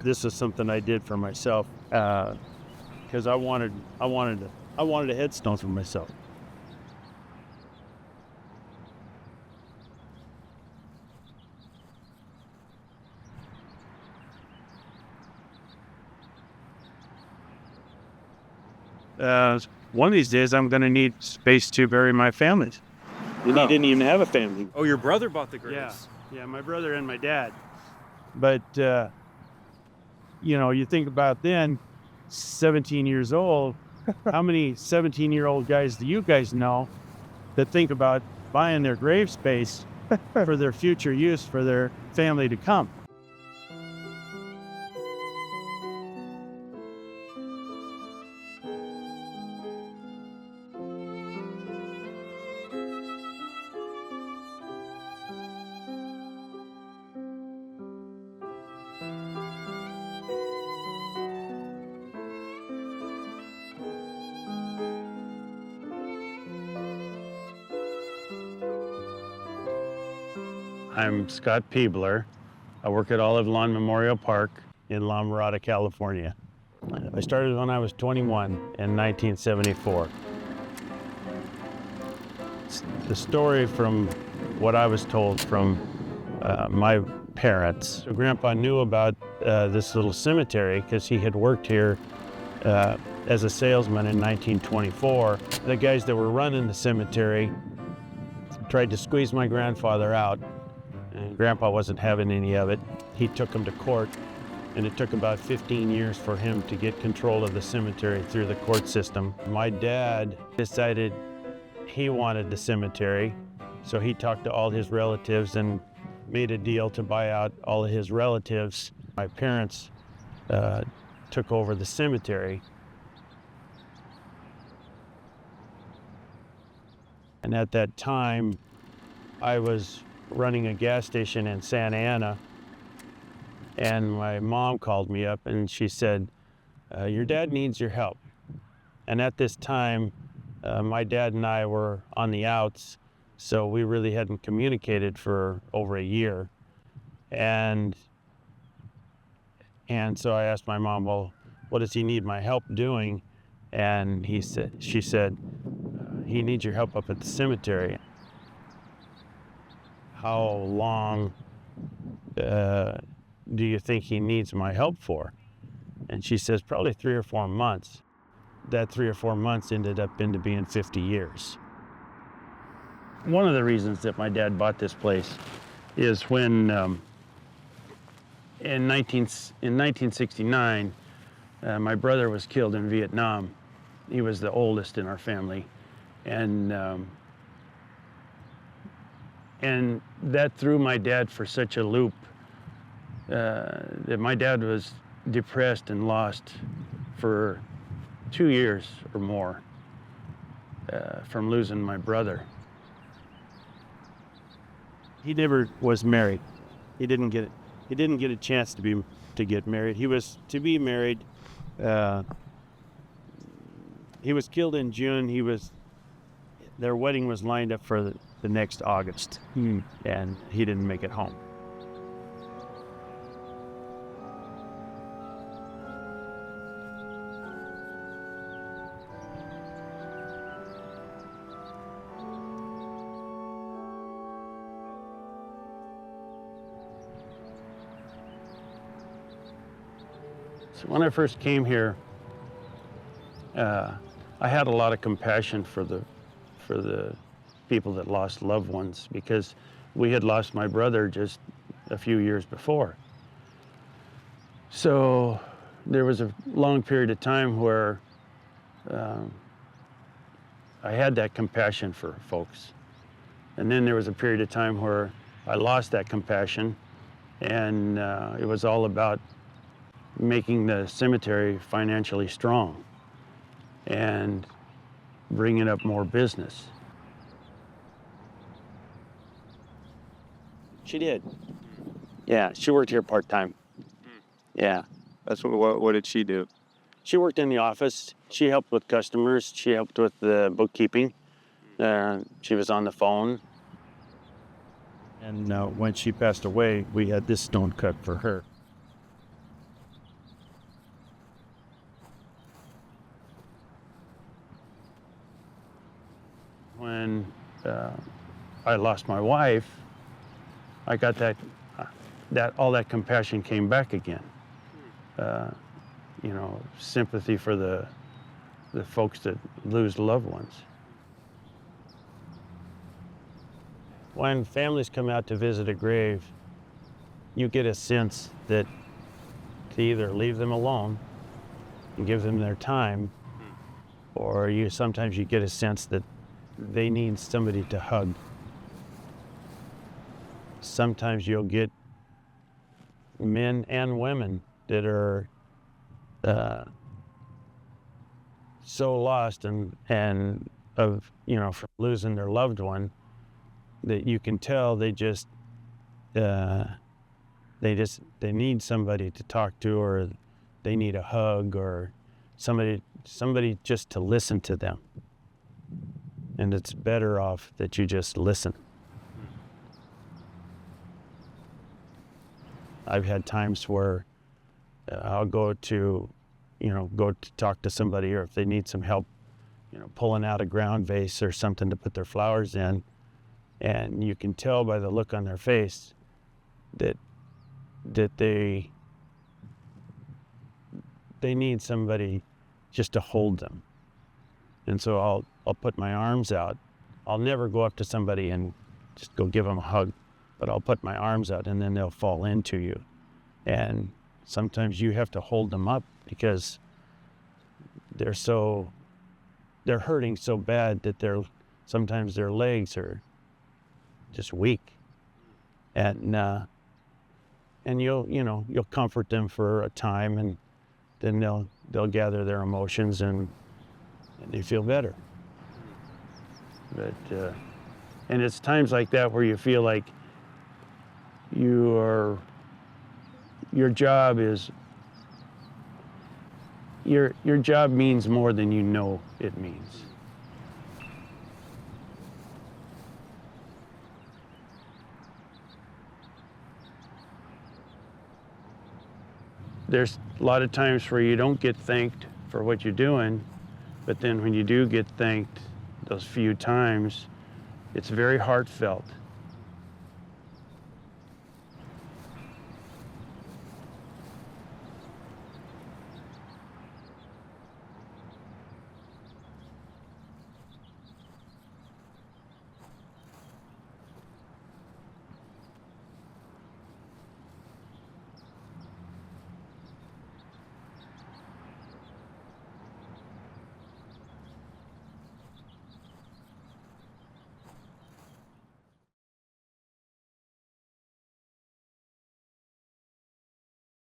This is something I did for myself because I wanted a headstone for myself. One of these days, I'm going to need space to bury my family. And he didn't even have a family. Oh, your brother bought the graves? Yeah, my brother and my dad. But, you think about then, 17 years old, how many 17-year-old guys do you guys know that think about buying their grave space for their future use for their family to come? I'm Scott Peebler. I work at Olive Lawn Memorial Park in La Mirada, California. I started when I was 21 in 1974. The story from what I was told from my parents. So Grandpa knew about this little cemetery because he had worked here as a salesman in 1924. The guys that were running the cemetery tried to squeeze my grandfather out, and Grandpa wasn't having any of it. He took him to court, and it took about 15 years for him to get control of the cemetery through the court system. My dad decided he wanted the cemetery, so he talked to all his relatives and made a deal to buy out all of his relatives. My parents took over the cemetery. And at that time, I was running a gas station in Santa Ana, and my mom called me up and she said, your dad needs your help. And at this time, my dad and I were on the outs, so we really hadn't communicated for over a year. And so I asked my mom, well, what does he need my help doing? And she said, he needs your help up at the cemetery. How long do you think he needs my help for? And she says, probably 3 or 4 months. That 3 or 4 months ended up into being 50 years. One of the reasons that my dad bought this place is when in 1969, my brother was killed in Vietnam. He was the oldest in our family. And that threw my dad for such a loop that my dad was depressed and lost for 2 years or more from losing my brother. He never was married. He didn't get a chance to get married. He was to be married. He was killed in June. Their wedding was lined up for the next August, and he didn't make it home. So when I first came here, I had a lot of compassion for the people that lost loved ones, because we had lost my brother just a few years before. So there was a long period of time where I had that compassion for folks. And then there was a period of time where I lost that compassion, and it was all about making the cemetery financially strong and bringing up more business. She did. Yeah, she worked here part-time. Yeah. That's what did she do? She worked in the office. She helped with customers. She helped with the bookkeeping. She was on the phone. And when she passed away, we had this stone cut for her. I lost my wife, I got that all that compassion came back again. You know, sympathy for the folks that lose loved ones. When families come out to visit a grave, you get a sense that to either leave them alone and give them their time, or sometimes you get a sense that they need somebody to hug. Sometimes you'll get men and women that are so lost and of, you know, from losing their loved one, that you can tell they need somebody to talk to, or they need a hug, or somebody just to listen to them. And it's better off that you just listen. I've had times where I'll go to talk to somebody, or if they need some help, you know, pulling out a ground vase or something to put their flowers in, and you can tell by the look on their face that they need somebody just to hold them. And so I'll put my arms out. I'll never go up to somebody and just go give them a hug, but I'll put my arms out, and then they'll fall into you. And sometimes you have to hold them up because they're hurting so bad that sometimes their legs are just weak. And you'll comfort them for a time, and then they'll gather their emotions and they feel better. But and it's times like that where you feel like your job means more than you know it means. There's a lot of times where you don't get thanked for what you're doing, but then when you do get thanked those few times, it's very heartfelt.